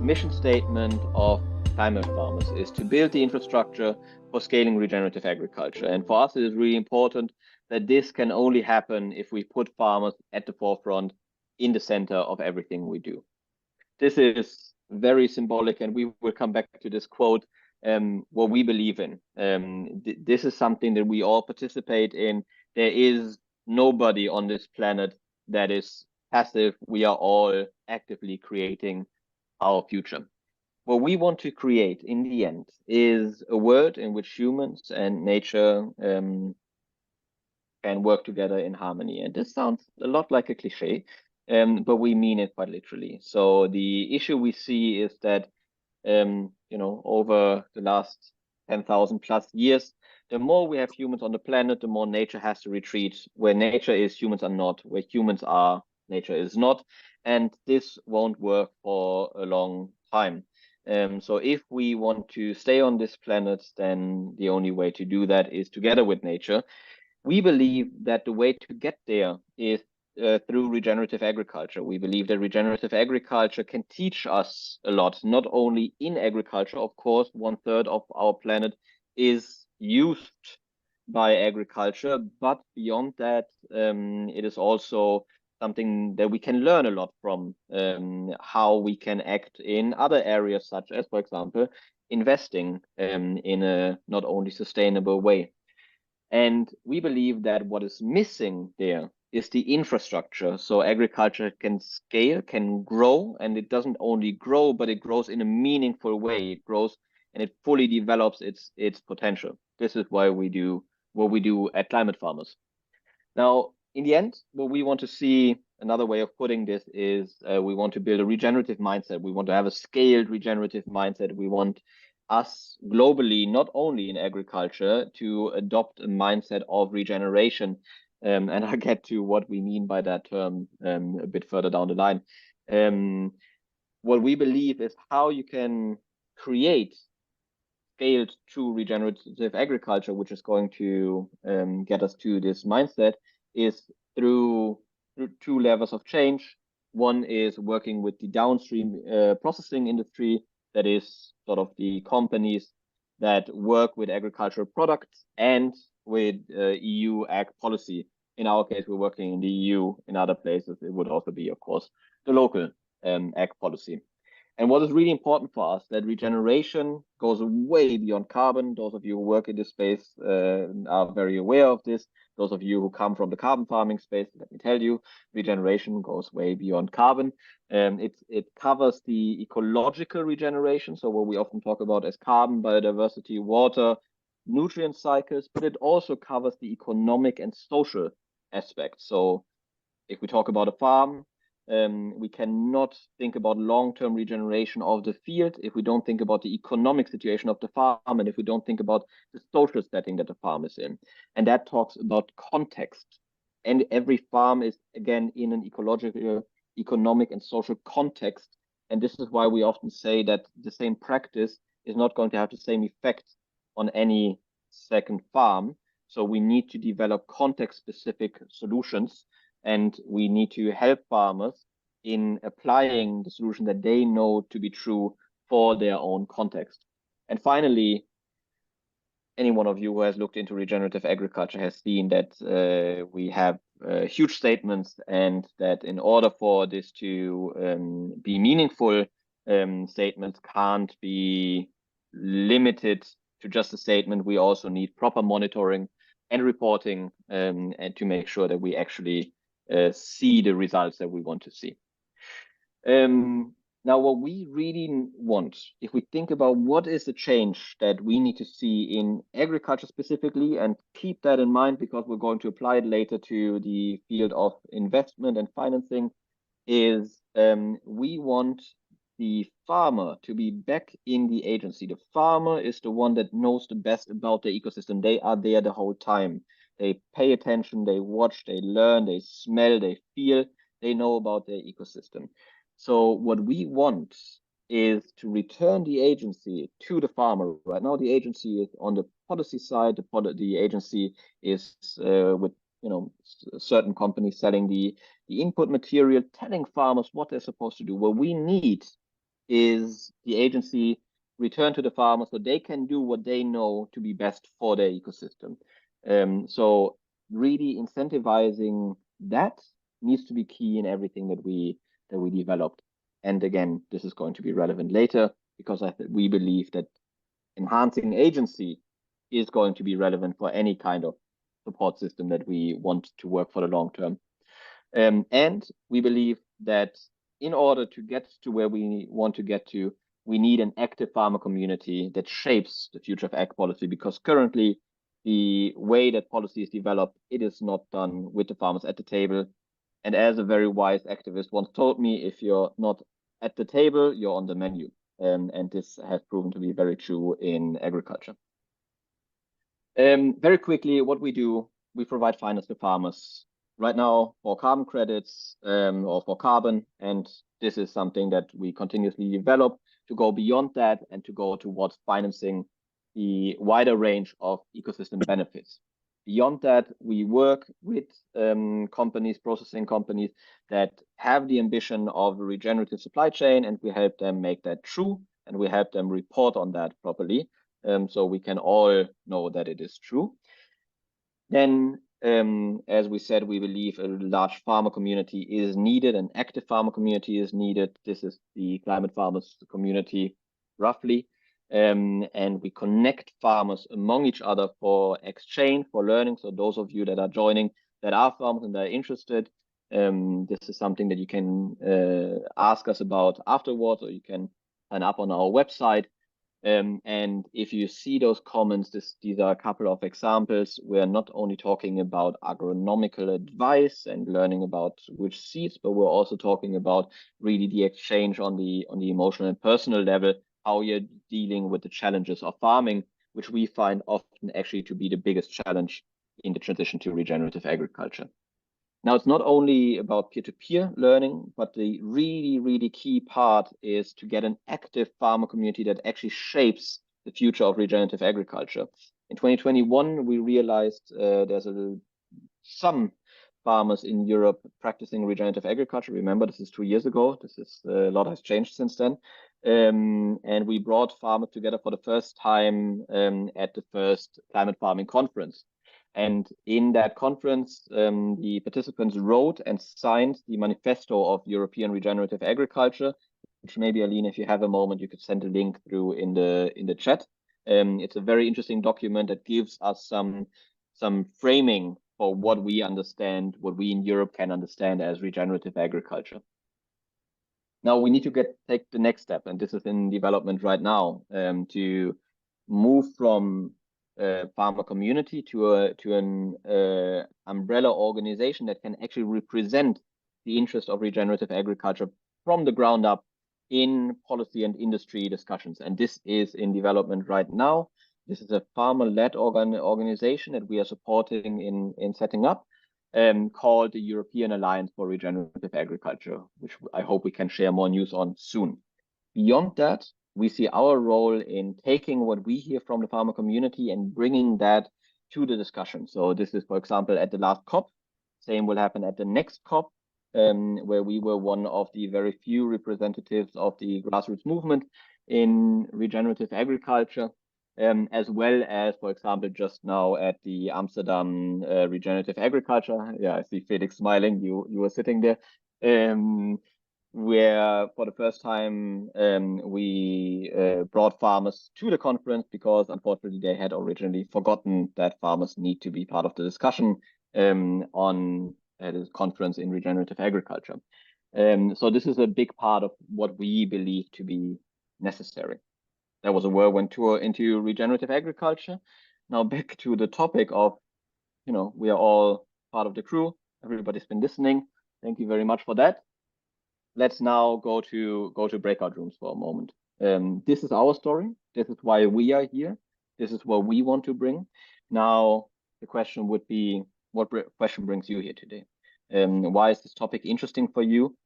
mission statement of climate farmers is to build the infrastructure for scaling regenerative agriculture. And for us, it is really important that this can only happen if we put farmers at the forefront, in the center of everything we do. This is very symbolic, and we will come back to this quote, what we believe in. This is something that we all participate in. There is nobody on this planet that is passive. We are all actively creating our future. What we want to create in the end is a world in which humans and nature can work together in harmony. And this sounds a lot like a cliche, but we mean it quite literally. So the issue we see is that, over the last 10,000 plus years, the more we have humans on the planet, the more nature has to retreat. Where nature is, humans are not. Where humans are, nature is not. And this won't work for a long time. So if we want to stay on this planet, then the only way to do that is together with nature. We believe that the way to get there is through regenerative agriculture. We believe that regenerative agriculture can teach us a lot, not only in agriculture. Of course, 1/3 of our planet is used by agriculture, but beyond that, it is also something that we can learn a lot from, how we can act in other areas, such as, for example, investing in a not only sustainable way. And we believe that what is missing there is the infrastructure. So agriculture can scale, can grow, and it doesn't only grow, but it grows in a meaningful way. It grows and it fully develops its potential. This is why we do what we do at Climate Farmers. Now, in the end, what we want to see, another way of putting this is we want to build a regenerative mindset. We want to have a scaled regenerative mindset. We want us globally, not only in agriculture, to adopt a mindset of regeneration. And I'll get to what we mean by that term a bit further down the line. What we believe is how you can create scaled true regenerative agriculture, which is going to get us to this mindset, is through two levels of change. One is working with the downstream processing industry, that is sort of the companies that work with agricultural products, and with EU ag policy. In our case, we're working in the EU. In other places, it would also be, of course, the local ag policy. And what is really important for us, that regeneration goes way beyond carbon. Those of you who work in this space are very aware of this. Those of you who come from the carbon farming space, let me tell you, regeneration goes way beyond carbon. It covers the ecological regeneration, so what we often talk about as carbon, biodiversity, water, nutrient cycles, but it also covers the economic and social aspects. So if we talk about a farm, we cannot think about long-term regeneration of the field if we don't think about the economic situation of the farm, and if we don't think about the social setting that the farm is in. And that talks about context. And every farm is, again, in an ecological, economic, and social context. And this is why we often say that the same practice is not going to have the same effect on any second farm. So we need to develop context-specific solutions, and we need to help farmers in applying the solution that they know to be true for their own context. And finally, any one of you who has looked into regenerative agriculture has seen that we have huge statements, and that in order for this to be meaningful, statements can't be limited to just a statement. We also need proper monitoring and reporting, and to make sure that we actually see the results that we want to see. Now, what we really want, if we think about what is the change that we need to see in agriculture specifically, and keep that in mind because we're going to apply it later to the field of investment and financing, is we want the farmer to be back in the agency. The farmer is the one that knows the best about the ecosystem. They are there the whole time. They pay attention, they watch, they learn, they smell, they feel, they know about their ecosystem. So what we want is to return the agency to the farmer. Right now, the agency is on the policy side. The agency is with certain companies selling the input material, telling farmers what they're supposed to do. What we need is the agency return to the farmer so they can do what they know to be best for their ecosystem. So really incentivizing that needs to be key in everything that we developed. And again, this is going to be relevant later because we believe that enhancing agency is going to be relevant for any kind of support system that we want to work for the long term. And we believe that in order to get to where we want to get to, we need an active farmer community that shapes the future of ag policy, because currently the way that policy is developed, it is not done with the farmers at the table. And as a very wise activist once told me, if you're not at the table, you're on the menu. And this has proven to be very true in agriculture. Very quickly, what we do, we provide finance to farmers right now for carbon credits or for carbon. And this is something that we continuously develop to go beyond that and to go towards financing the wider range of ecosystem benefits. Beyond that, we work with companies, processing companies that have the ambition of a regenerative supply chain, and we help them make that true, and we help them report on that properly. So we can all know that it is true. Then, as we said, we believe a large farmer community is needed, an active farmer community is needed. This is the climate farmers community, roughly. And we connect farmers among each other for exchange, for learning. So those of you that are joining that are farmers and that are interested, this is something that you can ask us about afterwards, or you can sign up on our website. And if you see those comments, these are a couple of examples. We're not only talking about agronomical advice and learning about which seeds, but we're also talking about really the exchange on the emotional and personal level, how you're dealing with the challenges of farming, which we find often actually to be the biggest challenge in the transition to regenerative agriculture. Now, it's not only about peer-to-peer learning, but the really, really key part is to get an active farmer community that actually shapes the future of regenerative agriculture. In 2021, we realized there's some farmers in Europe practicing regenerative agriculture. Remember, this is 2 years ago. A lot has changed since then. And we brought farmers together for the first time at the first climate farming conference. And in that conference, the participants wrote and signed the manifesto of European regenerative agriculture, which maybe, Aline, if you have a moment, you could send a link through in the chat. It's a very interesting document that gives us some framing for what we understand, what we in Europe can understand as regenerative agriculture. Now we need to take the next step, and this is in development right now, to move from farmer community to an umbrella organization that can actually represent the interest of regenerative agriculture from the ground up in policy and industry discussions. And this is in development right now. This is a farmer-led organization that we are supporting in setting up, called the European Alliance for Regenerative Agriculture, which I hope we can share more news on soon. Beyond that, we see our role in taking what we hear from the farmer community and bringing that to the discussion. So this is, for example, at the last COP. Same will happen at the next COP, where we were one of the very few representatives of the grassroots movement in regenerative agriculture, as well as, for example, just now at the Amsterdam Regenerative Agriculture. Yeah, I see Felix smiling. You were sitting there. Where for the first time we brought farmers to the conference, because unfortunately they had originally forgotten that farmers need to be part of the discussion on this conference in regenerative agriculture. So this is a big part of what we believe to be necessary. That was a whirlwind tour into regenerative agriculture. Now back to the topic of, we are all part of the crew. Everybody's been listening. Thank you very much for that. Let's now go to breakout rooms for a moment. This is our story. This is why we are here. This is what we want to bring. Now, the question would be, what question brings you here today? Why is this topic interesting for you?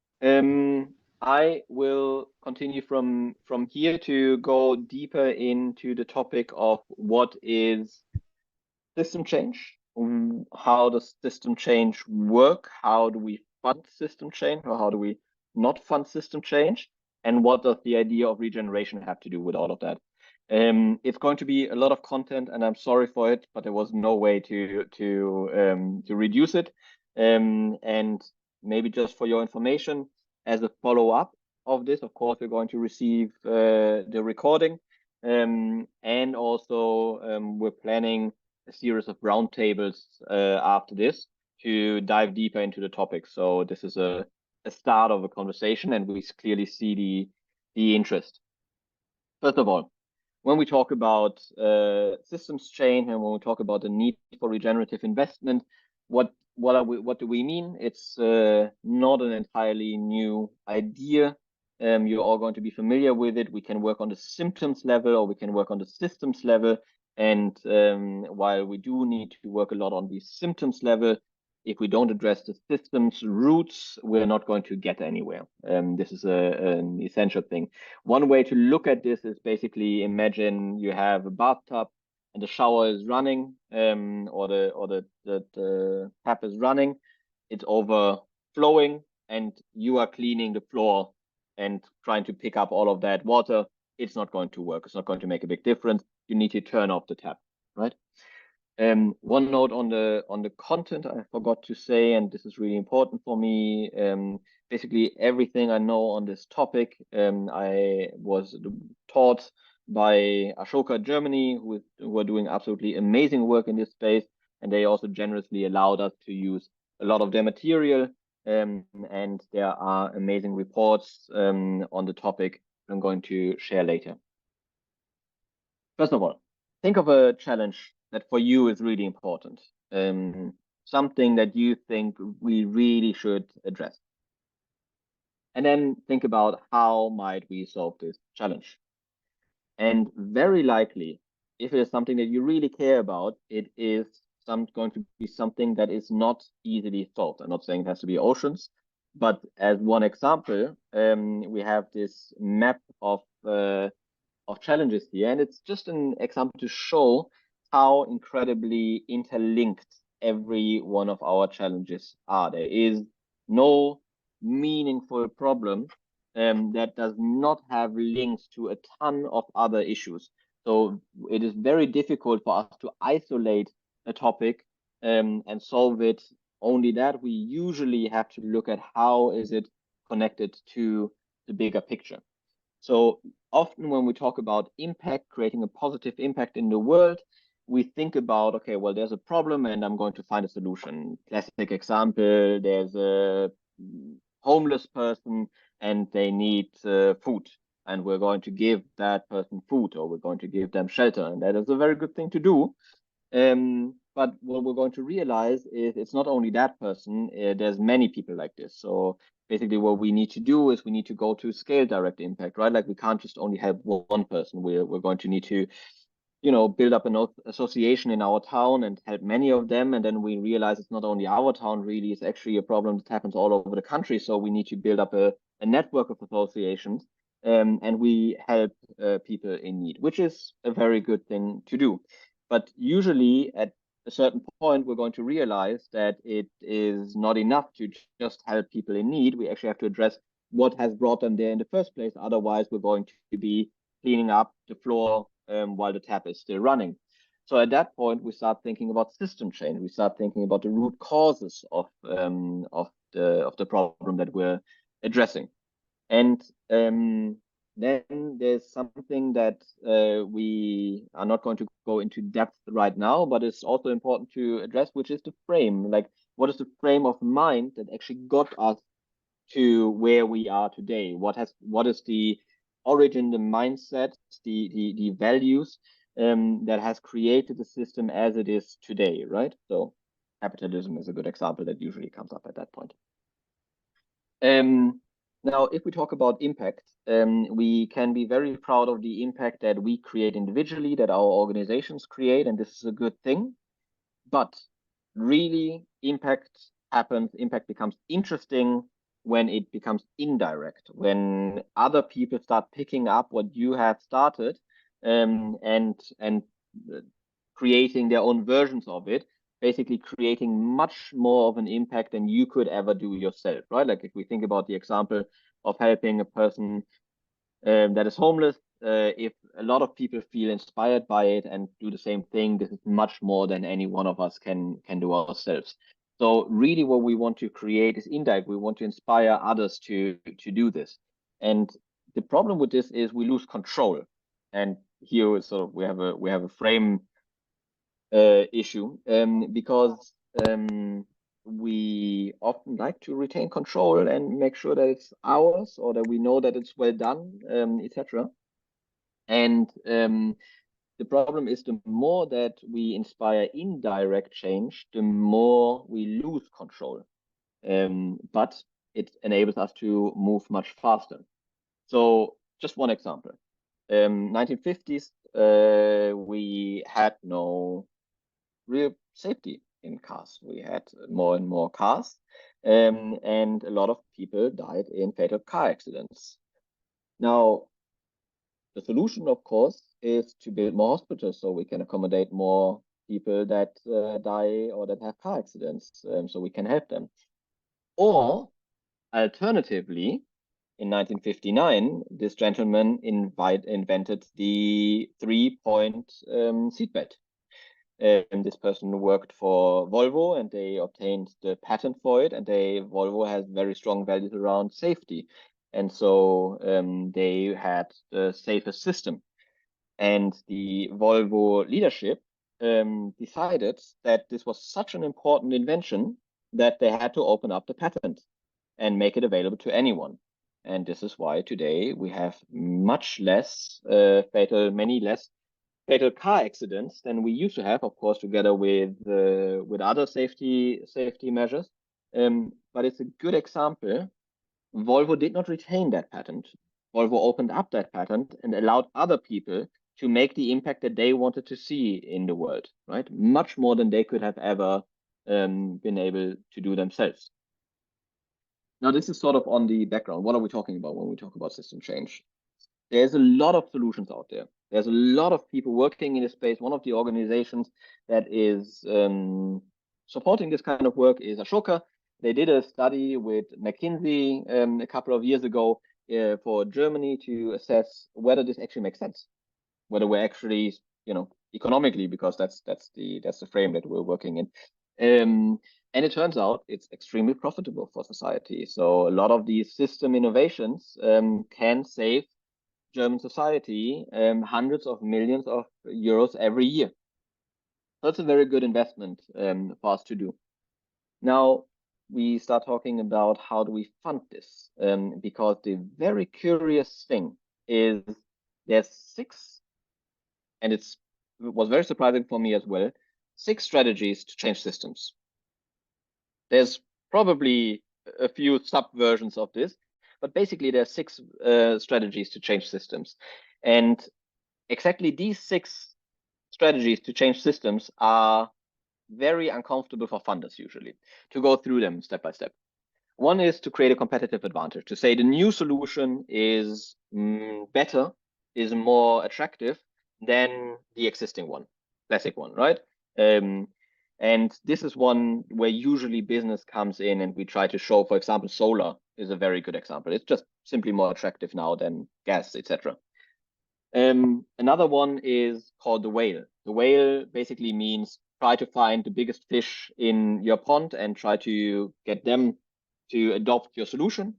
I will continue from here to go deeper into the topic of what is system change. How does system change work? How do we fund system change, or how do we not fund system change? and what does the idea of regeneration have to do with all of that? It's going to be a lot of content, and I'm sorry for it, but there was no way to reduce it. And maybe just for your information, as a follow-up of this, of course, we're going to receive the recording, and also we're planning a series of roundtables after this to dive deeper into the topic. So this is a start of a conversation, and we clearly see the interest. First of all, when we talk about systems change and when we talk about the need for regenerative investment, what do we mean? It's not an entirely new idea. You're all going to be familiar with it. We can work on the symptoms level, or we can work on the systems level. And while we do need to work a lot on the symptoms level, if we don't address the system's roots, we're not going to get anywhere. This is an essential thing. One way to look at this is basically imagine you have a bathtub and the shower is running, or the tap is running. It's overflowing, and you are cleaning the floor and trying to pick up all of that water. It's not going to work. It's not going to make a big difference. You need to turn off the tap, right? One note on the content I forgot to say, and this is really important for me. Basically, everything I know on this topic, I was taught by Ashoka Germany, who are doing absolutely amazing work in this space, and they also generously allowed us to use a lot of their material. And there are amazing reports on the topic I'm going to share later. First of all, think of a challenge that for you is really important, something that you think we really should address. And then think about how might we solve this challenge. And very likely, if it is something that you really care about, it is going to be something that is not easily solved. I'm not saying it has to be oceans, but as one example, we have this map of challenges here, and it's just an example to show how incredibly interlinked every one of our challenges are. There is no meaningful problem that does not have links to a ton of other issues. So it is very difficult for us to isolate a topic and solve it. Only that, we usually have to look at how is it connected to the bigger picture. So often when we talk about impact, creating a positive impact in the world, we think about, okay, well, there's a problem and I'm going to find a solution. Classic example, there's a homeless person and they need food, and we're going to give that person food, or we're going to give them shelter, and that is a very good thing to do. But what we're going to realize is it's not only that person, there's many people like this. So basically what we need to do is we need to go to scale direct impact, right? Like we can't just only help one person. We're going to need to, build up an association in our town and help many of them. And then we realize it's not only our town, really, it's actually a problem that happens all over the country. So we need to build up a network of associations, and we help people in need, which is a very good thing to do. But usually at a certain point, we're going to realize that it is not enough to just help people in need. We actually have to address what has brought them there in the first place. Otherwise, we're going to be cleaning up the floor while the tap is still running. So at that point, we start thinking about system change. We start thinking about the root causes of the problem that we're addressing. And then there's something that we are not going to go into depth right now, but it's also important to address, which is the frame. Like, what is the frame of mind that actually got us to where we are today? What is the origin, the mindset, the values that has created the system as it is today, right? So capitalism is a good example that usually comes up at that point. Now, if we talk about impact, we can be very proud of the impact that we create individually, that our organizations create, and this is a good thing. But really, impact becomes interesting when it becomes indirect, when other people start picking up what you have started and creating their own versions of it, basically creating much more of an impact than you could ever do yourself, right? Like if we think about the example of helping a person that is homeless, if a lot of people feel inspired by it and do the same thing, this is much more than any one of us can do ourselves. So really what we want to create is indirect. We want to inspire others to do this. And the problem with this is we lose control. And here sort of we have a frame issue, because we often like to retain control and make sure that it's ours, or that we know that it's well done, etc. And the problem is, the more that we inspire indirect change, the more we lose control. But it enables us to move much faster. So just one example. 1950s, we had no real safety in cars. We had more and more cars, and a lot of people died in fatal car accidents. Now, the solution, of course, is to build more hospitals so we can accommodate more people that die or that have car accidents, so we can help them. Or alternatively, in 1959, this gentleman invented the 3-point seatbelt. And this person worked for Volvo, and they obtained the patent for it. And Volvo has very strong values around safety, and so they had the safest system. And the Volvo leadership decided that this was such an important invention that they had to open up the patent and make it available to anyone. And this is why today we have much less many less fatal car accidents than we used to have, of course, together with other safety measures. But it's a good example. Volvo did not retain that patent. Volvo opened up that patent and allowed other people to make the impact that they wanted to see in the world, right? Much more than they could have ever been able to do themselves. Now, this is sort of on the background. What are we talking about when we talk about system change? There's a lot of solutions out there. There's a lot of people working in this space. One of the organizations that is supporting this kind of work is Ashoka. They did a study with McKinsey a couple of years ago for Germany to assess whether this actually makes sense, whether we're actually, economically, because that's the frame that we're working in. And it turns out it's extremely profitable for society. So a lot of these system innovations can save German society hundreds of millions of euros every year. So it's a very good investment for us to do. Now we start talking about how do we fund this, because the very curious thing is there's 6, and it was very surprising for me as well, 6 strategies to change systems. There's probably a few sub-versions of this, but basically there are 6 strategies to change systems. And exactly these 6 strategies to change systems are very uncomfortable for funders usually, to go through them step by step. One is to create a competitive advantage, to say the new solution is better, is more attractive than the existing one, classic one, right? And this is one where usually business comes in and we try to show, for example, solar is a very good example. It's just simply more attractive now than gas, etc. Another one is called the whale. The whale basically means try to find the biggest fish in your pond and try to get them to adopt your solution.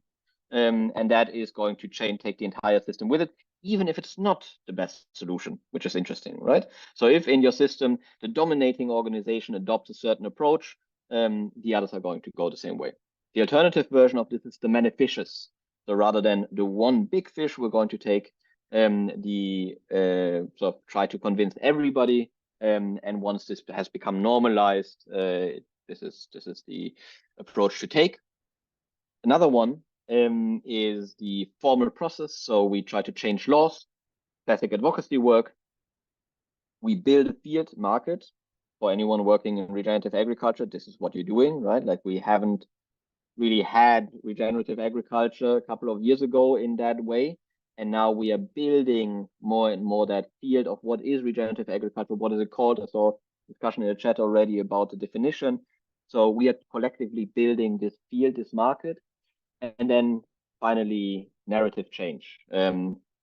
And that is going to take the entire system with it, even if it's not the best solution, which is interesting, right? So if in your system, the dominating organization adopts a certain approach, the others are going to go the same way. The alternative version of this is the many fishes. So rather than the one big fish, we're going to take sort of try to convince everybody. And once this has become normalized, this is the approach to take. Another one is the formal process. So we try to change laws, classic advocacy work. We build a field market. For anyone working in regenerative agriculture, this is what you're doing, right? Like we haven't really had regenerative agriculture a couple of years ago in that way. And now we are building more and more that field of what is regenerative agriculture, what is it called? I saw discussion in the chat already about the definition. So we are collectively building this field, this market. And then finally, narrative change.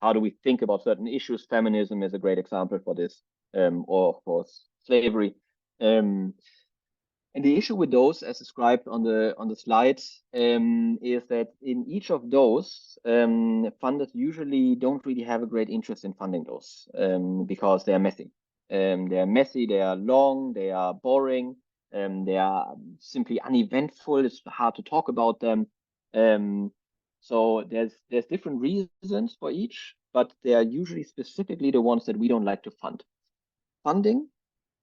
how do we think about certain issues? Feminism is a great example for this, or of course slavery. And the issue with those, as described on the slides, is that in each of those, funders usually don't really have a great interest in funding those, because they are messy. They are messy, they are long, they are boring, they are simply uneventful. It's hard to talk about them. So there's different reasons for each, but they are usually specifically the ones that we don't like to fund. Funding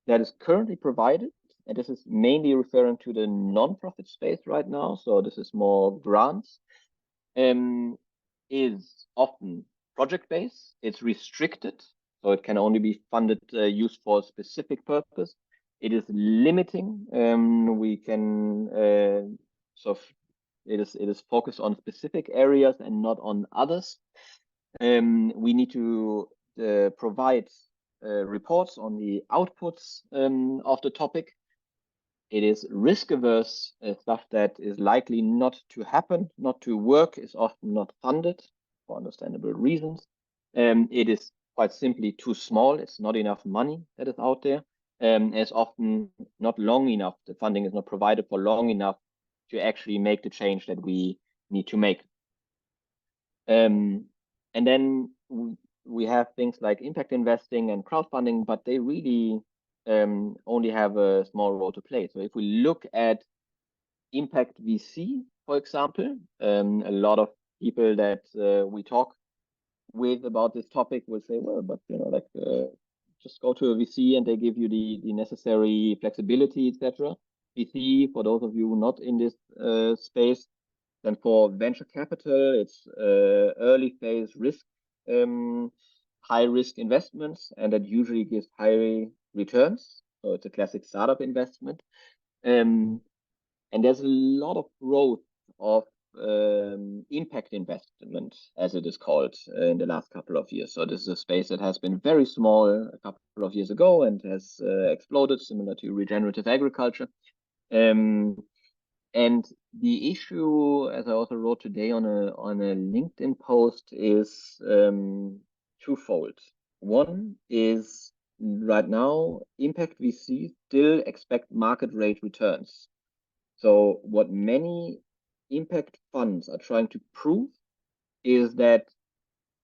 that is currently provided, and this is mainly referring to the non-profit space right now, so this is more grants, is often project-based. It's restricted, so it can only be funded, used for a specific purpose. It is limiting. We can it is focused on specific areas and not on others. We need to provide reports on the outputs of the topic. It is risk averse, stuff that is likely not to happen, not to work, is often not funded for understandable reasons. It is quite simply too small. It's not enough money that is out there. It's often not long enough. The funding is not provided for long enough to actually make the change that we need to make. And then we have things like impact investing and crowdfunding, but they really only have a small role to play. So if we look at impact VC, for example, a lot of people that we talk with about this topic will say, well, but just go to a VC and they give you the necessary flexibility, etc. VC, for those of you not in this space, then for venture capital, it's early phase risk, high risk investments, and that usually gives high returns. So it's a classic startup investment. And there's a lot of growth of impact investment, as it is called, in the last couple of years. So this is a space that has been very small a couple of years ago and has exploded, similar to regenerative agriculture. And the issue, as I also wrote today on a LinkedIn post, is twofold. One is right now, impact VC still expect market rate returns. So what many impact funds are trying to prove is that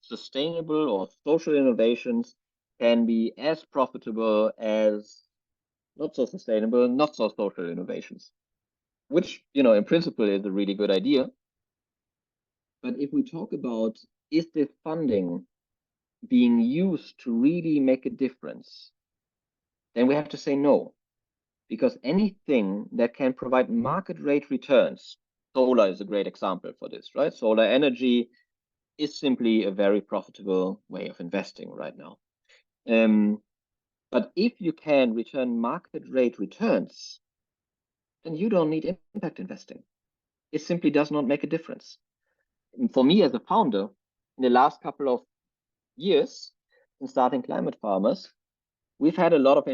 sustainable or social innovations can be as profitable as not so sustainable, not so social innovations, which, in principle is a really good idea. But if we talk about, is this funding being used to really make a difference, then we have to say no, because anything that can provide market rate returns, solar is a great example for this, right? Solar energy is simply a very profitable way of investing right now. But if you can return market rate returns, then you don't need impact investing. It simply does not make a difference. And for me as a founder, in the last couple of years, in starting Climate Farmers, we've had a lot of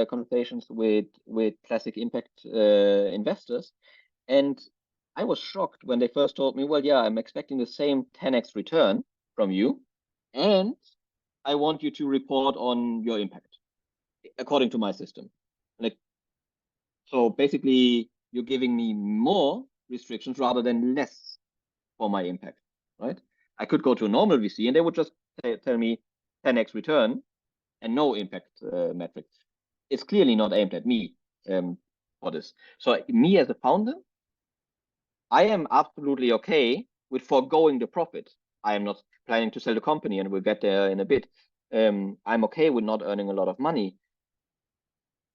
conversations with classic impact investors, and I was shocked when they first told me, well, yeah, I'm expecting the same 10x return from you, and I want you to report on your impact according to my system. Like, so basically, you're giving me more restrictions rather than less for my impact, right? I could go to a normal VC and they would just tell me 10x return and no impact metric. It's clearly not aimed at me for this. So me as a founder, I am absolutely okay with foregoing the profit. I am not planning to sell the company, and we'll get there in a bit. I'm okay with not earning a lot of money.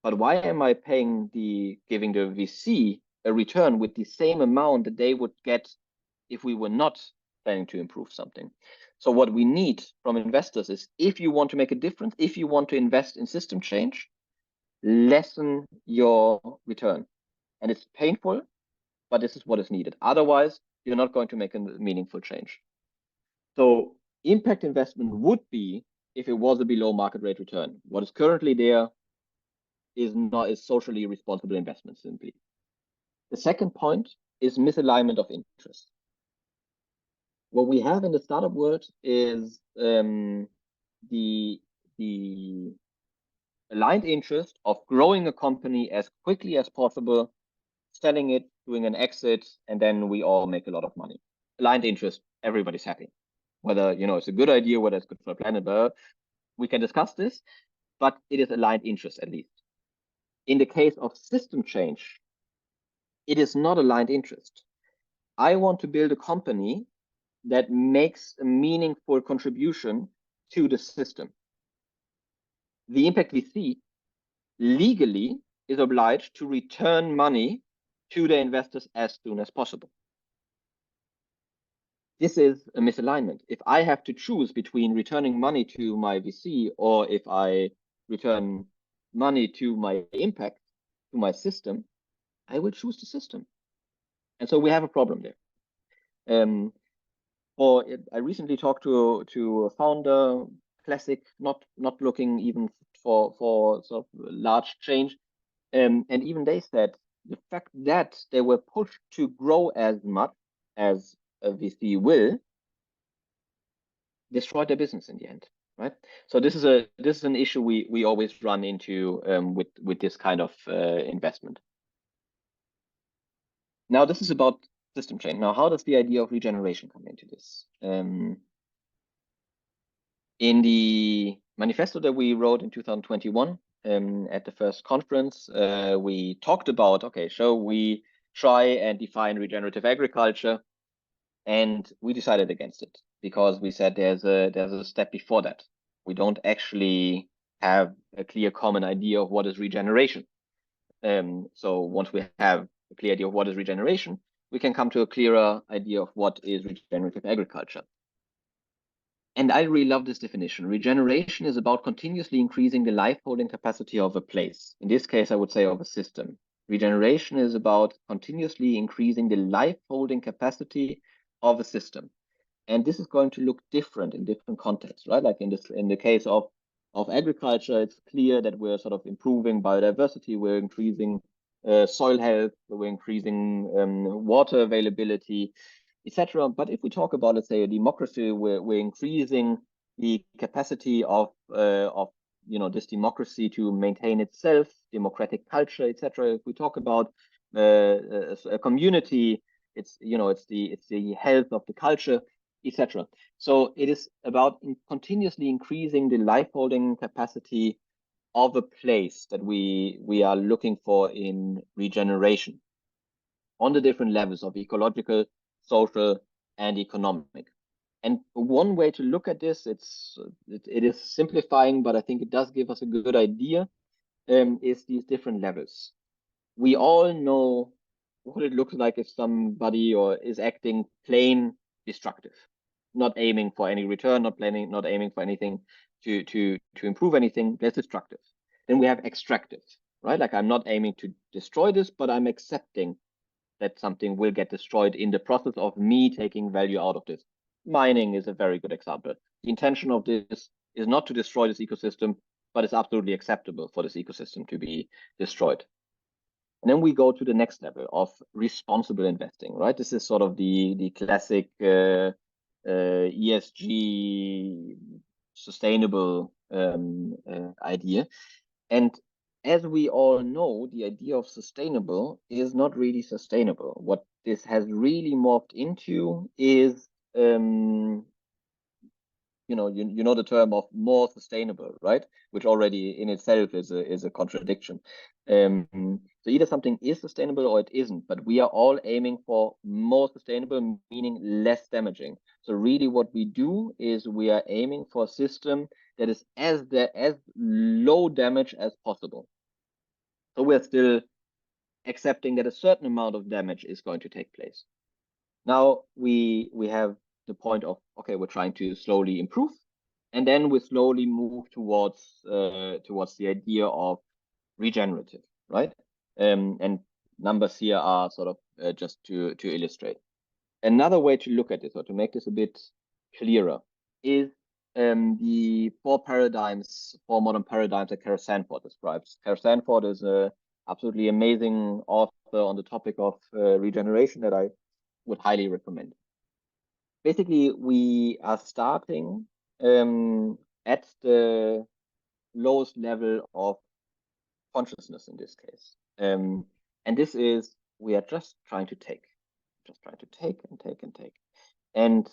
But why am I giving the VC a return with the same amount that they would get if we were not planning to improve something? So what we need from investors is, if you want to make a difference, if you want to invest in system change, lessen your return. And it's painful, but this is what is needed. Otherwise, you're not going to make a meaningful change. So impact investment would be if it was a below market rate return. What is currently there is socially responsible investment, simply. The second point is misalignment of interest. What we have in the startup world is the aligned interest of growing a company as quickly as possible, selling it, doing an exit, and then we all make a lot of money. Aligned interest, everybody's happy. Whether it's a good idea, whether it's good for the planet, but we can discuss this, but it is aligned interest at least. In the case of system change, it is not aligned interest. I want to build a company that makes a meaningful contribution to the system. The impact VC legally is obliged to return money to the investors as soon as possible. This is a misalignment. If I have to choose between returning money to my VC or if I return money to my impact, to my system, I will choose the system. And so we have a problem there. I recently talked to a founder, classic, not looking even for sort of large change, and even they said the fact that they were pushed to grow as much as a VC will destroy their business in the end, right? So this is an issue we always run into with this kind of investment. Now this is about system change. Now, how does the idea of regeneration come into this? In the manifesto that we wrote in 2021 at the first conference, we talked about, okay, shall we try and define regenerative agriculture? And we decided against it because we said there's a step before that. We don't actually have a clear common idea of what is regeneration. So once we have a clear idea of what is regeneration, we can come to a clearer idea of what is regenerative agriculture. And I really love this definition. Regeneration is about continuously increasing the life-holding capacity of a place. In this case, I would say of a system. Regeneration is about continuously increasing the life-holding capacity of a system. And this is going to look different in different contexts, right? Like in the case of agriculture, it's clear that we're sort of improving biodiversity, we're increasing soil health, we're increasing water availability, etc. But if we talk about, let's say, a democracy, we're increasing the capacity of this democracy to maintain itself, democratic culture, etc. If we talk about a community, it's the health of the culture, etc. So it is about continuously increasing the life-holding capacity of a place that we are looking for in regeneration on the different levels of ecological, social, and economic. And one way to look at this, it is simplifying, but I think it does give us a good idea, is these different levels. We all know what it looks like if somebody is acting plain destructive, not aiming for any return, not aiming for anything to improve anything. That's destructive. Then we have extractive, right? Like I'm not aiming to destroy this, but I'm accepting that something will get destroyed in the process of me taking value out of this. Mining is a very good example. The intention of this is not to destroy this ecosystem, but it's absolutely acceptable for this ecosystem to be destroyed. And then we go to the next level of responsible investing, right? This is sort of the classic ESG sustainable idea. And as we all know, the idea of sustainable is not really sustainable. What this has really morphed into is, the term of more sustainable, right? Which already in itself is a contradiction. So either something is sustainable or it isn't, but we are all aiming for more sustainable, meaning less damaging. So really what we do is we are aiming for a system that is as low damage as possible. So we're still accepting that a certain amount of damage is going to take place. Now we have the point of, okay, we're trying to slowly improve, and then we slowly move towards the idea of regenerative, right? And numbers here are sort of just to illustrate. Another way to look at this, or to make this a bit clearer, is the four modern paradigms that Kara Sanford describes. Kara Sanford is a absolutely amazing author on the topic of regeneration that I would highly recommend. basically we are starting at the lowest level of consciousness in this case. And this is, we are just trying to take and take and take. And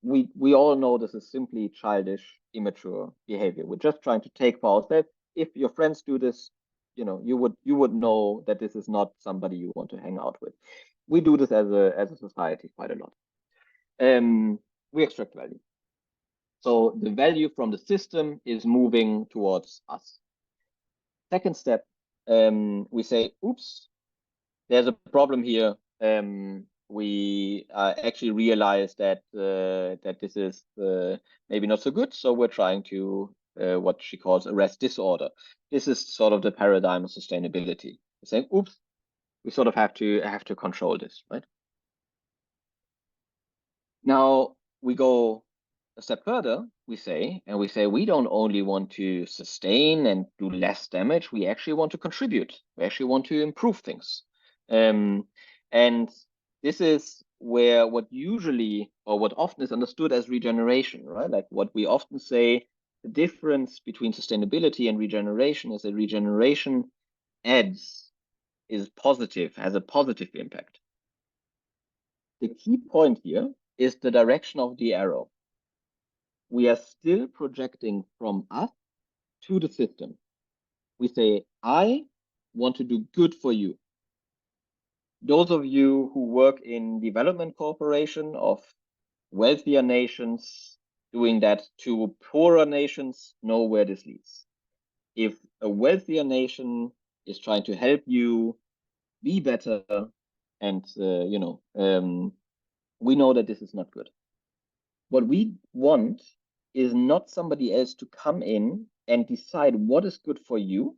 we all know this is simply childish, immature behavior. We're just trying to take for ourselves. If your friends do this, you would know that this is not somebody you want to hang out with. We do this as a society quite a lot. We extract value. So the value from the system is moving towards us. Second step, we say, oops, there's a problem here. We actually realize that that this is maybe not so good. So we're trying to what she calls arrest disorder. This is sort of the paradigm of sustainability. We're saying, oops, we sort of have to control this, right? Now we go a step further. We say we don't only want to sustain and do less damage. We actually want to contribute. We actually want to improve things. And this is where what usually or what often is understood as regeneration, right? Like what we often say, the difference between sustainability and regeneration is that regeneration is positive, has a positive impact. The key point here is the direction of the arrow. We are still projecting from us to the system. We say, I want to do good for you. Those of you who work in development cooperation of wealthier nations doing that to poorer nations know where this leads. If a wealthier nation is trying to help you be better, and we know that this is not good. What we want is not somebody else to come in and decide what is good for you,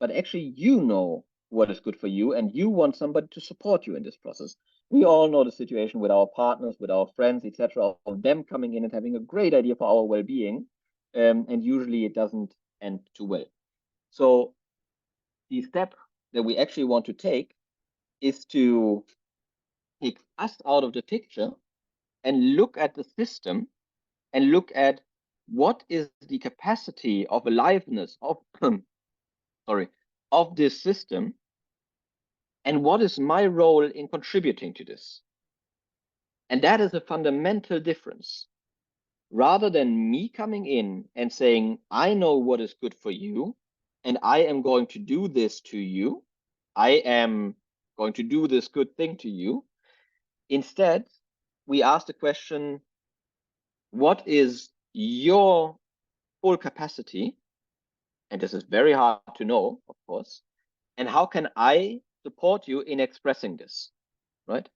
but actually you know what is good for you, and you want somebody to support you in this process. We all know the situation with our partners, with our friends, etc., of them coming in and having a great idea for our well-being, and usually it doesn't end too well. So the step that we actually want to take is to take us out of the picture and look at the system and look at what is the capacity of aliveness of of this system, and what is my role in contributing to this. And that is a fundamental difference. Rather than me coming in and saying, I know what is good for you, and I am going to do this to you, I am going to do this good thing to you. Instead, we ask the question, what is your full capacity? And this is very hard to know, of course. And how can I support you in expressing this, right?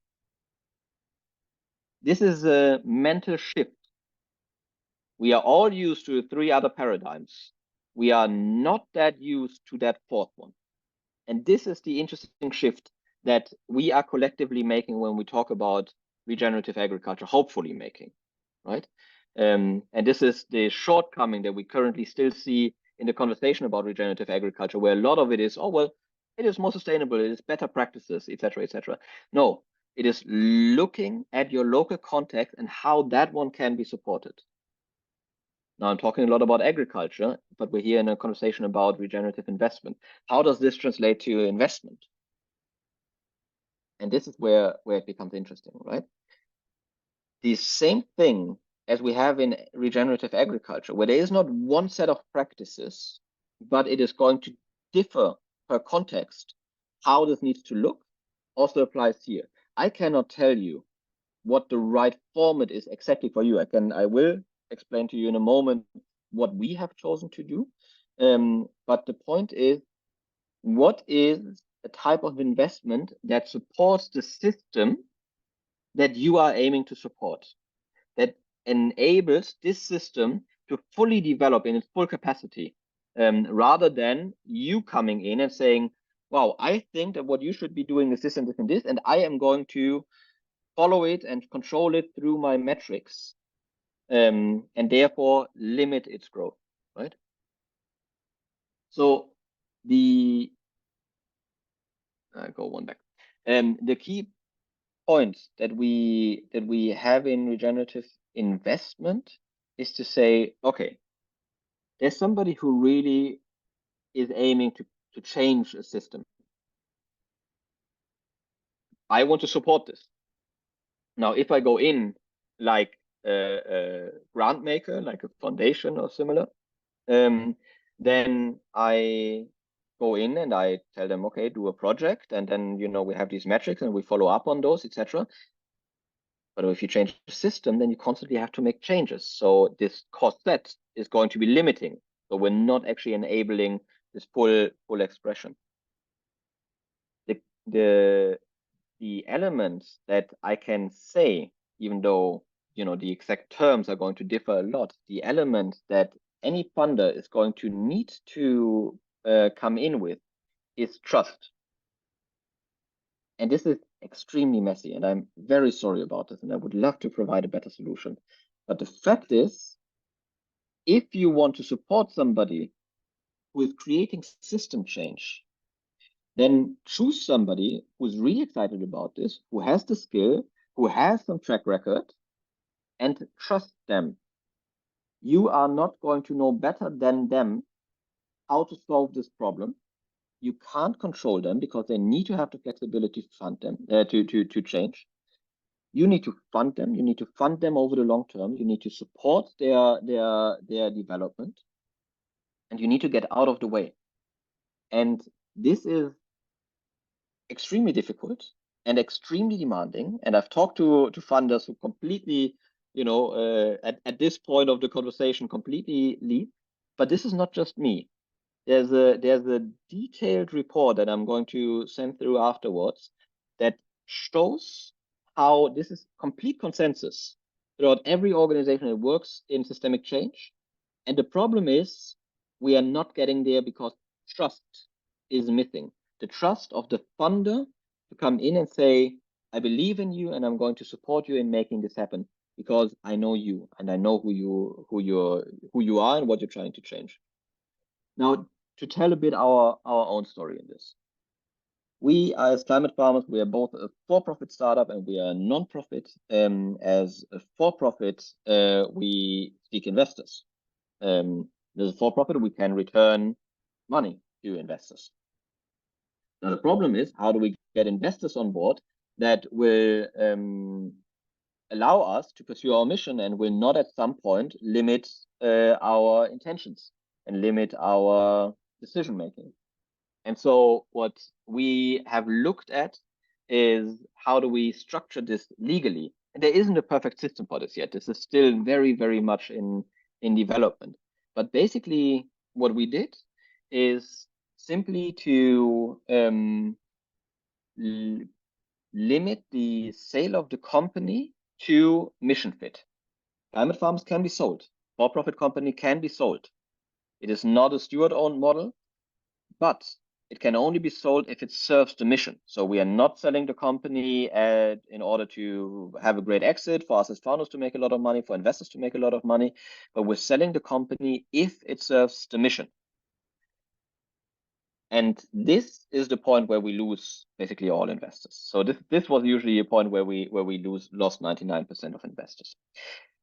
This is a mental shift. We are all used to 3 other paradigms. We are not that used to that 4th one. And this is the interesting shift that we are collectively making when we talk about regenerative agriculture, hopefully making, right? And this is the shortcoming that we currently still see in the conversation about regenerative agriculture, where a lot of it is, oh, well, it is more sustainable, it is better practices, etc., etc. No, it is looking at your local context and how that one can be supported. Now I'm talking a lot about agriculture, but we're here in a conversation about regenerative investment. How does this translate to investment? And this is where it becomes interesting, right? The same thing as we have in regenerative agriculture, where there is not one set of practices, but it is going to differ per context. How this needs to look also applies here. I cannot tell you what the right format is exactly for you. I will explain to you in a moment what we have chosen to do. But the point is, what is a type of investment that supports the system that you are aiming to support, that enables this system to fully develop in its full capacity, rather than you coming in and saying, wow, I think that what you should be doing is this and this and this, and I am going to follow it and control it through my metrics, and therefore limit its growth, right? So I go one back. The key point that we have in regenerative investment is to say, okay, there's somebody who really is aiming to change a system. I want to support this. Now, if I go in like a grant maker, like a foundation or similar, then I go in and I tell them, okay, do a project, and then we have these metrics and we follow up on those, etc. But if you change the system, then you constantly have to make changes. So this cost set is going to be limiting. So we're not actually enabling this full expression. The elements that I can say, even though the exact terms are going to differ a lot, the elements that any funder is going to need to come in with is trust. And this is extremely messy, and I'm very sorry about this, and I would love to provide a better solution. But the fact is, if you want to support somebody with creating system change, then choose somebody who's really excited about this, who has the skill, who has some track record, and trust them. You are not going to know better than them how to solve this problem. You can't control them because they need to have the flexibility to fund them, to change. You need to fund them. You need to fund them over the long term. You need to support their development, and you need to get out of the way. And this is extremely difficult and extremely demanding. And I've talked to funders who completely, at this point of the conversation, completely leave. But this is not just me. There's a detailed report that I'm going to send through afterwards that shows how this is complete consensus throughout every organization that works in systemic change. And the problem is we are not getting there because trust is missing. The trust of the funder to come in and say, I believe in you and I'm going to support you in making this happen because I know you and I know who you are and what you're trying to change. Now, to tell a bit our own story in this. We, as Climate Farmers, we are both a for-profit startup and we are a non-profit. As a for-profit, we seek investors. As a for-profit, we can return money to investors. Now, the problem is, how do we get investors on board that will allow us to pursue our mission and will not at some point limit our intentions and limit our decision making? And so what we have looked at is how do we structure this legally? And there isn't a perfect system for this yet. This is still very, very much in development. But basically what we did is simply to limit the sale of the company to mission fit. Climate farms can be sold. For-profit company can be sold. It is not a steward-owned model, but it can only be sold if it serves the mission. So we are not selling the company in order to have a great exit, for us as founders to make a lot of money, for investors to make a lot of money, but we're selling the company if it serves the mission. And this is the point where we lose basically all investors. So this was usually a point where we lost 99% of investors.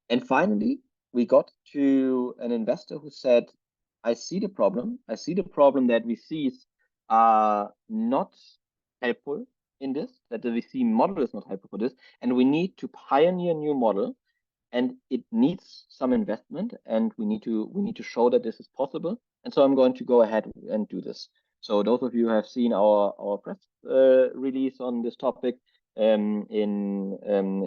And finally, we got to an investor who said, I see the problem. I see the problem that VCs are not helpful in this, that the VC model is not helpful for this, and we need to pioneer a new model, and it needs some investment, and we need to show that this is possible. And so I'm going to go ahead and do this. So those of you who have seen our press release on this topic in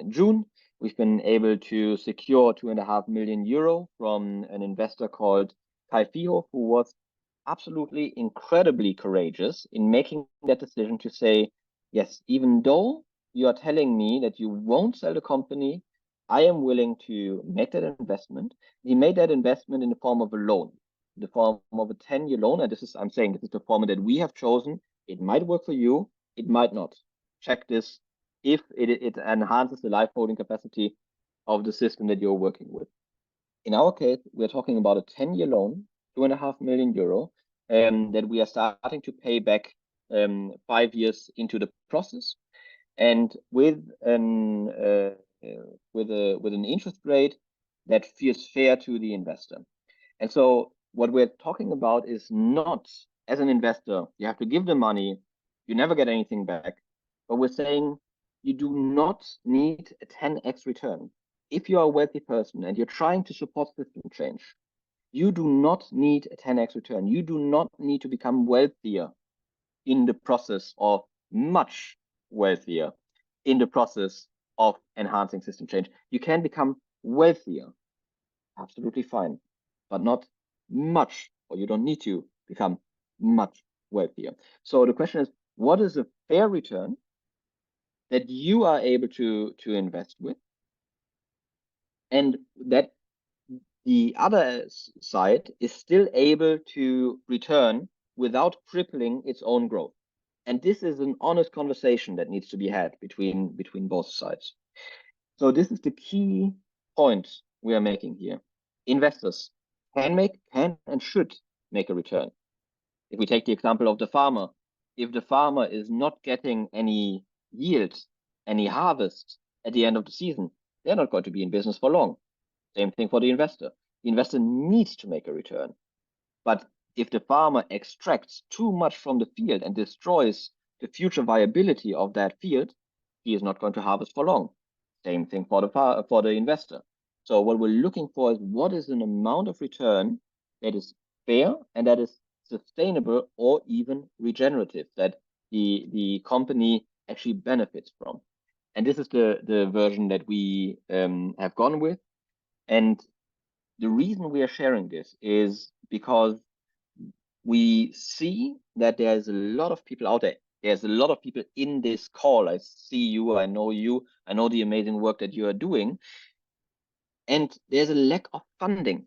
June, we've been able to secure 2.5 million euro from an investor called Kai Fiho, who was absolutely incredibly courageous in making that decision to say, yes, even though you are telling me that you won't sell the company, I am willing to make that investment. He made that investment in the form of a loan, the form of a 10-year loan. And I'm saying this is the format that we have chosen. It might work for you. It might not. Check this if it enhances the life holding capacity of the system that you're working with. In our case, we're talking about a 10-year loan, 2.5 million euro, that we are starting to pay back 5 years into the process. and with an interest rate that feels fair to the investor. And so what we're talking about is not, as an investor, you have to give the money, you never get anything back. But we're saying you do not need a 10x return. If you are a wealthy person and you're trying to support system change, you do not need a 10x return. You do not need to become wealthier in the process, or much wealthier in the process of enhancing system change. You can become wealthier, absolutely fine, but not much, or you don't need to become much wealthier. So the question is, what is a fair return that you are able to invest with, and that the other side is still able to return without crippling its own growth? And this is an honest conversation that needs to be had between both sides. So this is the key point we are making here. Investors can and should make a return. If we take the example of the farmer, if the farmer is not getting any yield, any harvest at the end of the season, they're not going to be in business for long. Same thing for the investor. The investor needs to make a return. But if the farmer extracts too much from the field and destroys the future viability of that field, he is not going to harvest for long. Same thing for the investor. So what we're looking for is, what is an amount of return that is fair and that is sustainable or even regenerative, that the company actually benefits from. And this is the version that we have gone with. And the reason we are sharing this is because we see that there's a lot of people out there. There's a lot of people in this call. I see you, I know the amazing work that you are doing. And there's a lack of funding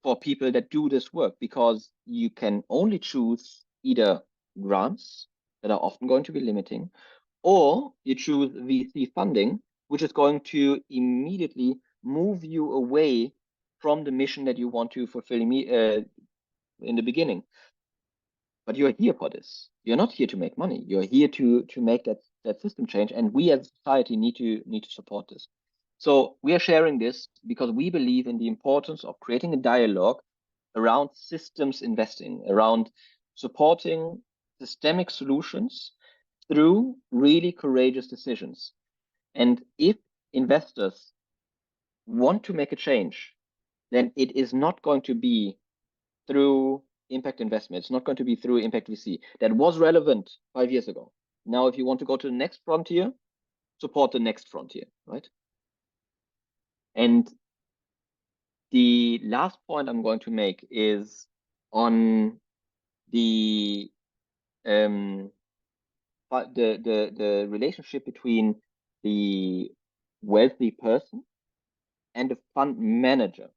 for people that do this work, because you can only choose either grants that are often going to be limiting, or you choose VC funding, which is going to immediately move you away from the mission that you want to fulfill in the beginning. But you're here for this. You're not here to make money. You're here to make that system change, and we as a society need to support this. So we are sharing this because we believe in the importance of creating a dialogue around systems investing, around supporting systemic solutions through really courageous decisions. And if investors want to make a change, then it is not going to be through impact investment. It's not going to be through impact VC. That was relevant 5 years ago. Now, if you want to go to the next frontier, support the next frontier, right? And the last point I'm going to make is on the relationship between the wealthy person and the fund manager.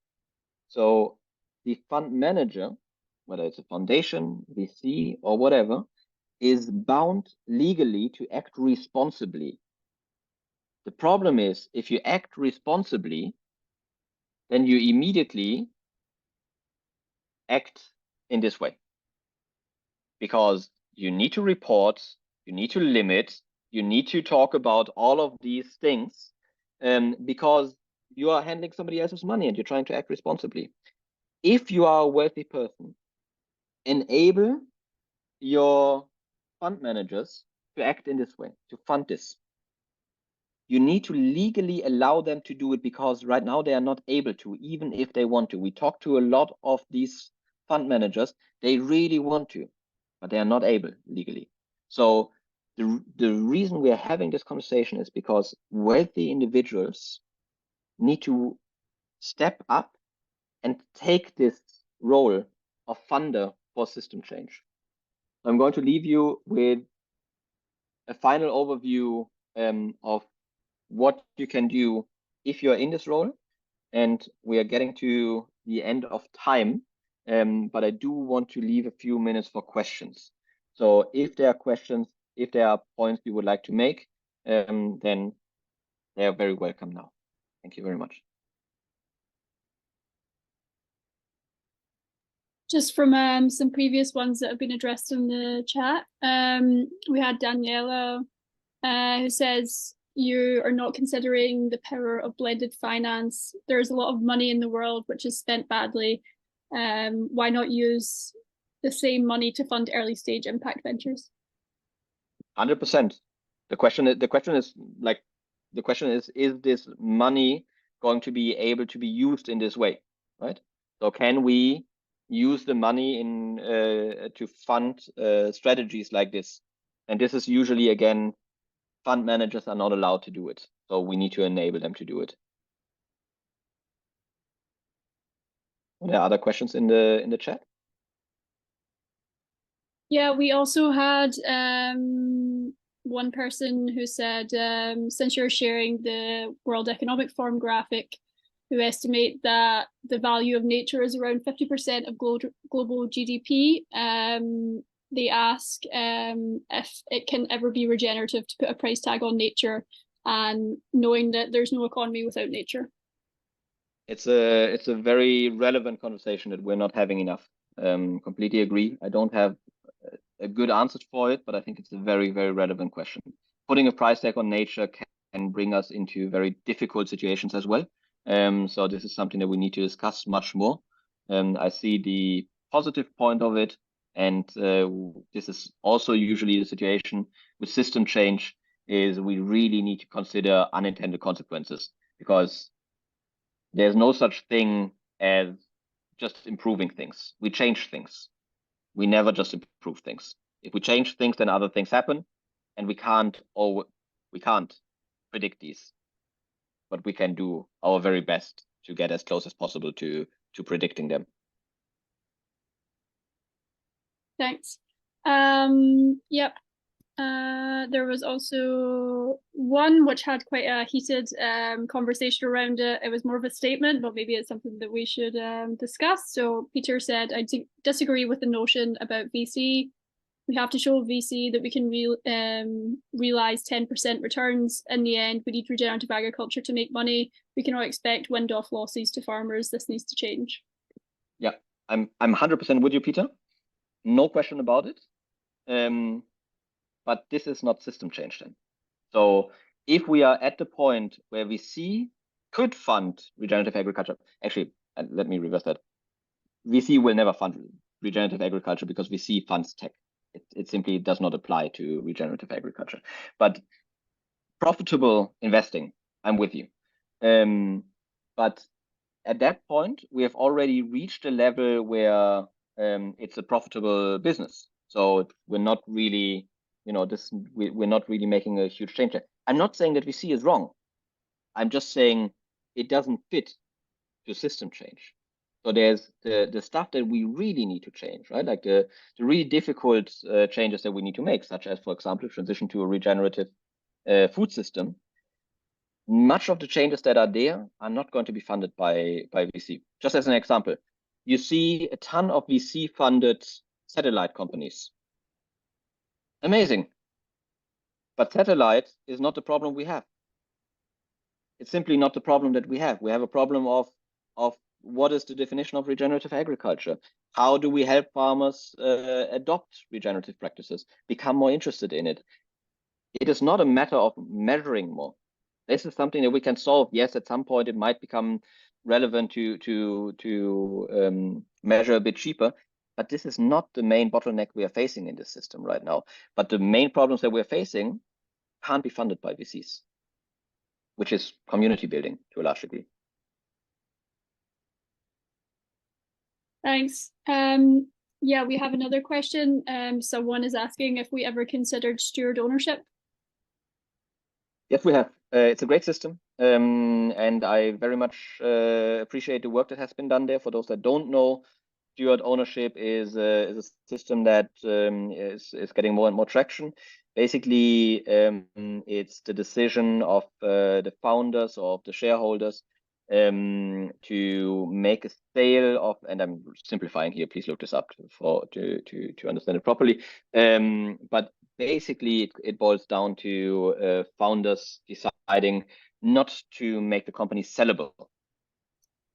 So the fund manager, whether it's a foundation, VC, or whatever, is bound legally to act responsibly. The problem is, if you act responsibly, then you immediately act in this way, because you need to report, you need to limit, you need to talk about all of these things, because you are handling somebody else's money and you're trying to act responsibly. If you are a wealthy person, enable your fund managers to act in this way, to fund this. You need to legally allow them to do it, because right now they are not able to, even if they want to. We talk to a lot of these fund managers, they really want to, but they are not able legally. So the reason we are having this conversation is because wealthy individuals need to step up and take this role of funder for system change. I'm going to leave you with a final overview of what you can do if you're in this role. And we are getting to the end of time, but I do want to leave a few minutes for questions. So if there are questions, if there are points you would like to make, then they are very welcome now. Thank you very much. Just from some previous ones that have been addressed in the chat, we had Daniela who says you are not considering the power of blended finance. There's a lot of money in the world which is spent badly. Why not use the same money to fund early stage impact ventures? 100%. The question is this money going to be able to be used in this way, right? So can we use the money in to fund strategies like this? And this is usually, again, fund managers are not allowed to do it. So we need to enable them to do it. Are there other questions in the chat? Yeah, we also had one person who said, since you're sharing the World Economic Forum graphic, who estimate that the value of nature is around 50% of global GDP, they ask if it can ever be regenerative to put a price tag on nature, and knowing that there's no economy without nature. It's a very relevant conversation that we're not having enough. Completely agree. I don't have a good answer for it, but I think it's a very, very relevant question. Putting a price tag on nature can bring us into very difficult situations as well. So this is something that we need to discuss much more. I see the positive point of it, and this is also usually the situation with system change, is we really need to consider unintended consequences, because there's no such thing as just improving things. We change things. We never just improve things. If we change things, then other things happen, and we can't predict these, but we can do our very best to get as close as possible to predicting them. Thanks. Yep. There was also one which had quite a heated conversation around it. It was more of a statement, but maybe it's something that we should discuss. So Peter said, I disagree with the notion about VC. We have to show VC that we can realize 10% returns. In the end, we need regenerative agriculture to make money. We cannot expect wind-off losses to farmers. This needs to change. Yeah, I'm 100% with you, Peter. No question about it. But this is not system change then. So if we are at the point where VC could fund regenerative agriculture, actually, let me reverse that. VC will never fund regenerative agriculture because VC funds tech. It simply does not apply to regenerative agriculture. But profitable investing, I'm with you. But at that point, we have already reached a level where it's a profitable business. So we're not really, we're not really making a huge change. I'm not saying that VC is wrong. I'm just saying it doesn't fit to system change. So there's the stuff that we really need to change, right? Like the really difficult changes that we need to make, such as, for example, transition to a regenerative food system. Much of the changes that are there are not going to be funded by VC. Just as an example, you see a ton of VC-funded satellite companies. Amazing. But satellite is not the problem we have. It's simply not the problem that we have. We have a problem of what is the definition of regenerative agriculture? How do we help farmers adopt regenerative practices, become more interested in it? It is not a matter of measuring more. This is something that we can solve. Yes, at some point it might become relevant to measure a bit cheaper, but this is not the main bottleneck we are facing in this system right now. But the main problems that we're facing can't be funded by VCs, which is community building to a large degree. Thanks. Yeah, we have another question. Someone is asking if we ever considered steward ownership. Yes, we have. It's a great system, and I very much appreciate the work that has been done there. For those that don't know, steward ownership is a system that is getting more and more traction. Basically, it's the decision of the founders or of the shareholders to make a sale of, and I'm simplifying here, please look this up to understand it properly. But basically, it boils down to founders deciding not to make the company sellable.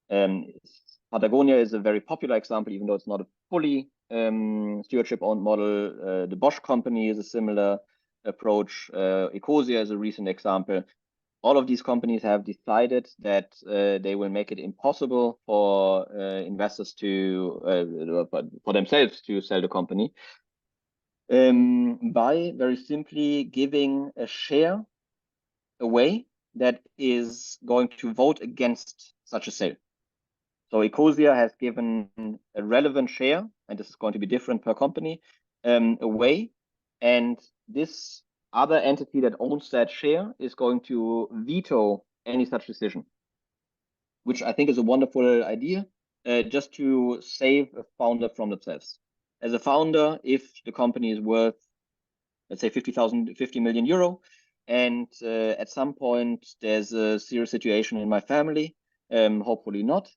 Patagonia is a very popular example, even though it's not a fully stewardship-owned model. The Bosch company is a similar approach, Ecosia is a recent example. All of these companies have decided that they will make it impossible for investors to, for themselves to sell the company by very simply giving a share away that is going to vote against such a sale. So Ecosia has given a relevant share, and this is going to be different per company, away, and this other entity that owns that share is going to veto any such decision, which I think is a wonderful idea, just to save a founder from themselves. As a founder, if the company is worth, let's say 50 million euro, and at some point there's a serious situation in my family, hopefully not,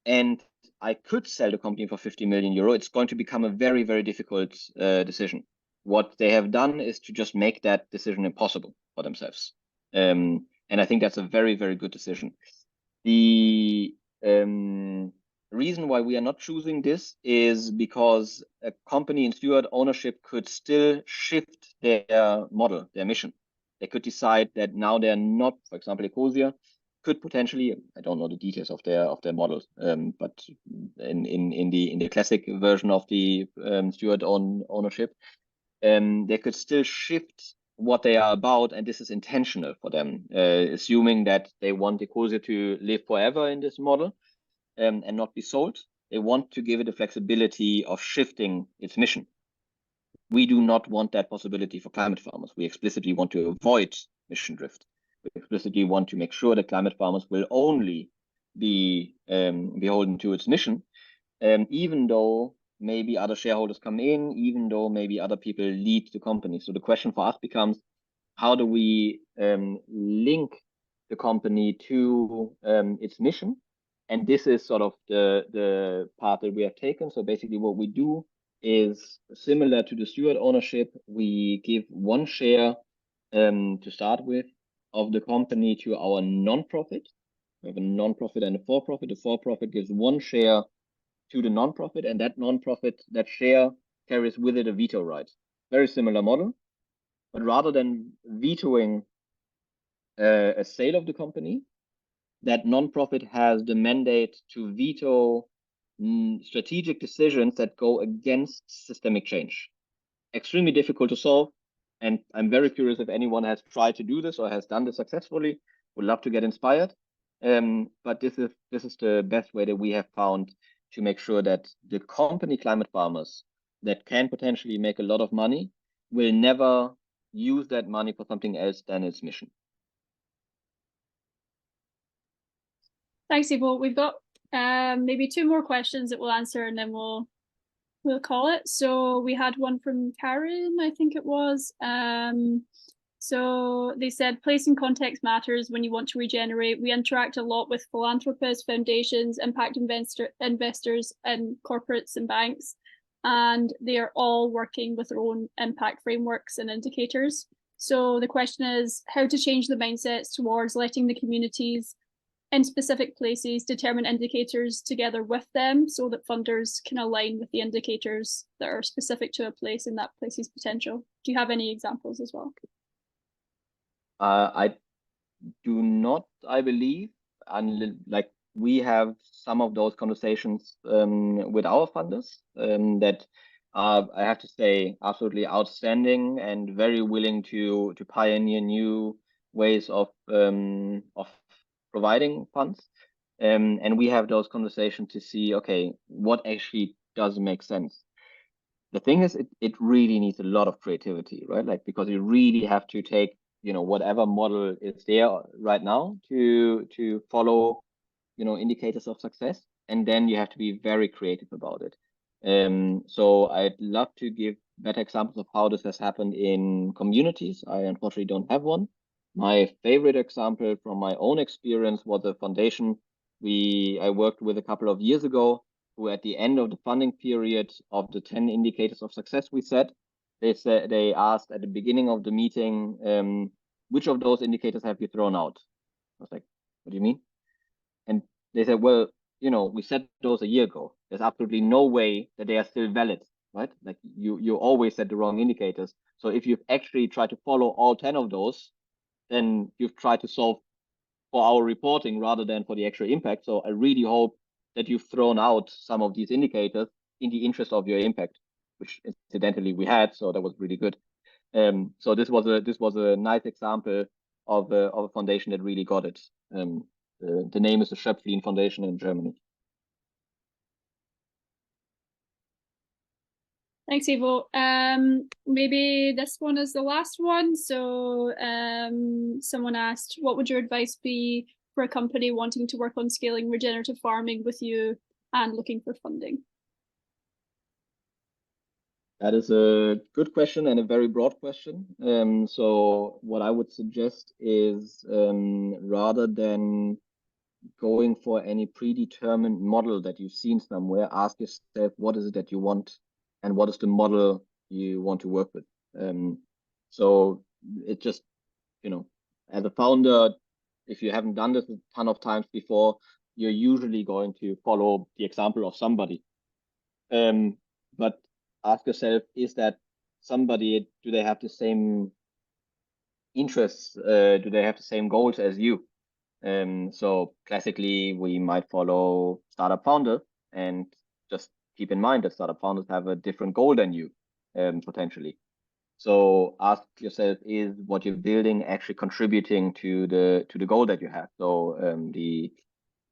and I could sell the company for 50 million euro, it's going to become a very, very difficult decision. What they have done is to just make that decision impossible for themselves. And I think that's a very, very good decision. The reason why we are not choosing this is because a company in steward ownership could still shift their model, their mission. They could decide that now they're not, for example, Ecosia could potentially, I don't know the details of their models, but in the classic version of the steward ownership, they could still shift what they are about, and this is intentional for them, assuming that they want Ecosia to live forever in this model and not be sold. They want to give it the flexibility of shifting its mission. We do not want that possibility for climate farmers. We explicitly want to avoid mission drift. We explicitly want to make sure that climate farmers will only be beholden to its mission, even though maybe other shareholders come in, even though maybe other people lead the company. So the question for us becomes, how do we link the company to its mission? And this is sort of the path that we have taken. So basically what we do is similar to the steward ownership. We give one share to start with of the company to our non-profit. We have a non-profit and a for-profit. The for-profit gives one share to the non-profit, and that non-profit, that share carries with it a veto right. Very similar model, but rather than vetoing a sale of the company, that non-profit has the mandate to veto strategic decisions that go against systemic change. Extremely difficult to solve, and I'm very curious if anyone has tried to do this or has done this successfully. Would love to get inspired. But this is the best way that we have found to make sure that the company climate farmers that can potentially make a lot of money will never use that money for something else than its mission. Thanks, Ivo. We've got maybe two more questions that we'll answer, and then we'll call it. So we had one from Karen, I think it was. So they said, place and context matters when you want to regenerate. We interact a lot with philanthropists, foundations, impact investors, and corporates and banks, and they are all working with their own impact frameworks and indicators. So the question is how to change the mindsets towards letting the communities in specific places determine indicators together with them so that funders can align with the indicators that are specific to a place and that place's potential. Do you have any examples as well? I do not, I believe, and like we have some of those conversations with our funders that are, I have to say, absolutely outstanding and very willing to pioneer new ways of providing funds. And we have those conversations to see, okay, what actually does make sense. The thing is, it really needs a lot of creativity, right? Like, because you really have to take, whatever model is there right now to follow, indicators of success. And then you have to be very creative about it. So I'd love to give better examples of how this has happened in communities. I unfortunately don't have one. My favorite example from my own experience was a foundation I worked with a couple of years ago, who at the end of the funding period of the 10 indicators of success we set, they asked at the beginning of the meeting, which of those indicators have you thrown out? I was like, what do you mean? And they said, well, we set those a year ago. There's absolutely no way that they are still valid, right? Like you always set the wrong indicators. So if you've actually tried to follow all 10 of those, then you've tried to solve for our reporting rather than for the actual impact. So I really hope that you've thrown out some of these indicators in the interest of your impact, which incidentally we had, so that was really good. So this was a nice example of a foundation that really got it. The name is the Schöpflin Foundation in Germany. Thanks, Ivo. Maybe this one is the last one. So someone asked, what would your advice be for a company wanting to work on scaling regenerative farming with you and looking for funding? That is a good question and a very broad question. So what I would suggest is rather than going for any predetermined model that you've seen somewhere, ask yourself, what is it that you want and what is the model you want to work with? So it just, as a founder, if you haven't done this a ton of times before, you're usually going to follow the example of somebody. But ask yourself, is that somebody, do they have the same interests? Do they have the same goals as you? So classically, we might follow startup founder, and just keep in mind that startup founders have a different goal than you, potentially. So ask yourself, is what you're building actually contributing to the goal that you have? So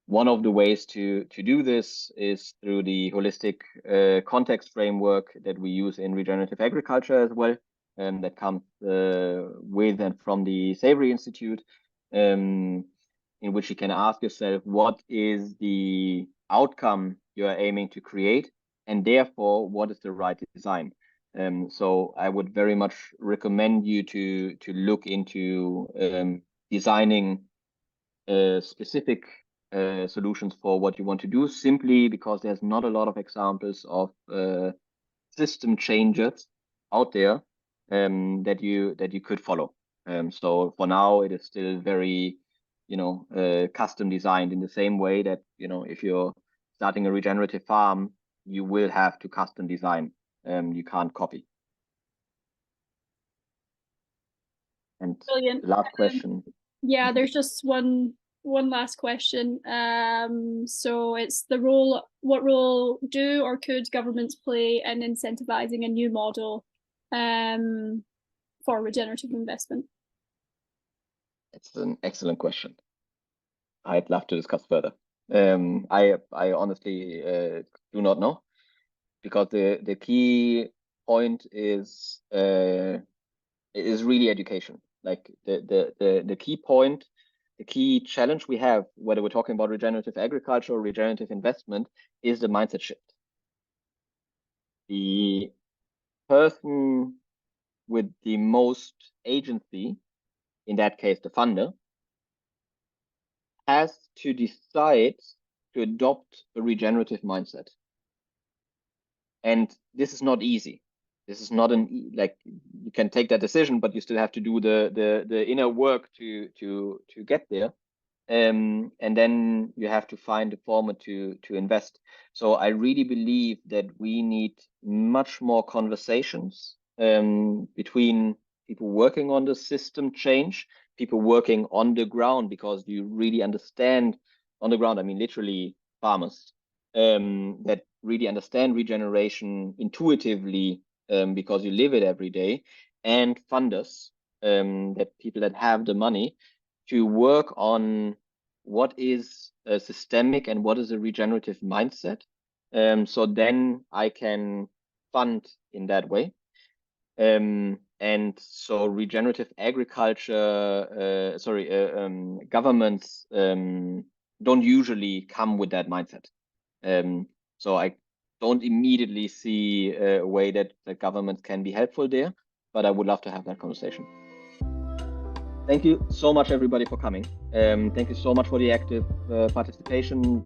one of the ways to do this is through the holistic context framework that we use in regenerative agriculture as well, that comes with and from the Savory Institute, in which you can ask yourself, what is the outcome you are aiming to create, and therefore, what is the right design? So I would very much recommend you to look into designing specific solutions for what you want to do, simply because there's not a lot of examples of system changes out there that you could follow. So for now, it is still very, custom designed in the same way that, if you're starting a regenerative farm, you will have to custom design. You can't copy. And Brilliant. the last question. Yeah, there's just one last question. So it's what role do or could governments play in incentivizing a new model for regenerative investment? It's an excellent question. I'd love to discuss further. I honestly do not know, because the key point is really education. Like the key point, the key challenge we have, whether we're talking about regenerative agriculture or regenerative investment, is the mindset shift. The person with the most agency, in that case the funder, has to decide to adopt a regenerative mindset. And this is not easy. This is not like, you can take that decision, but you still have to do the inner work to get there. And then you have to find a format to invest. So I really believe that we need much more conversations between people working on the system change, people working on the ground, because you really understand on the ground, I mean, literally farmers that really understand regeneration intuitively, because you live it every day, and funders, that people that have the money to work on what is a systemic and what is a regenerative mindset. So then I can fund in that way. And so regenerative agriculture, governments don't usually come with that mindset. So I don't immediately see a way that governments can be helpful there, but I would love to have that conversation. Thank you so much, everybody, for coming. Thank you so much for the active participation.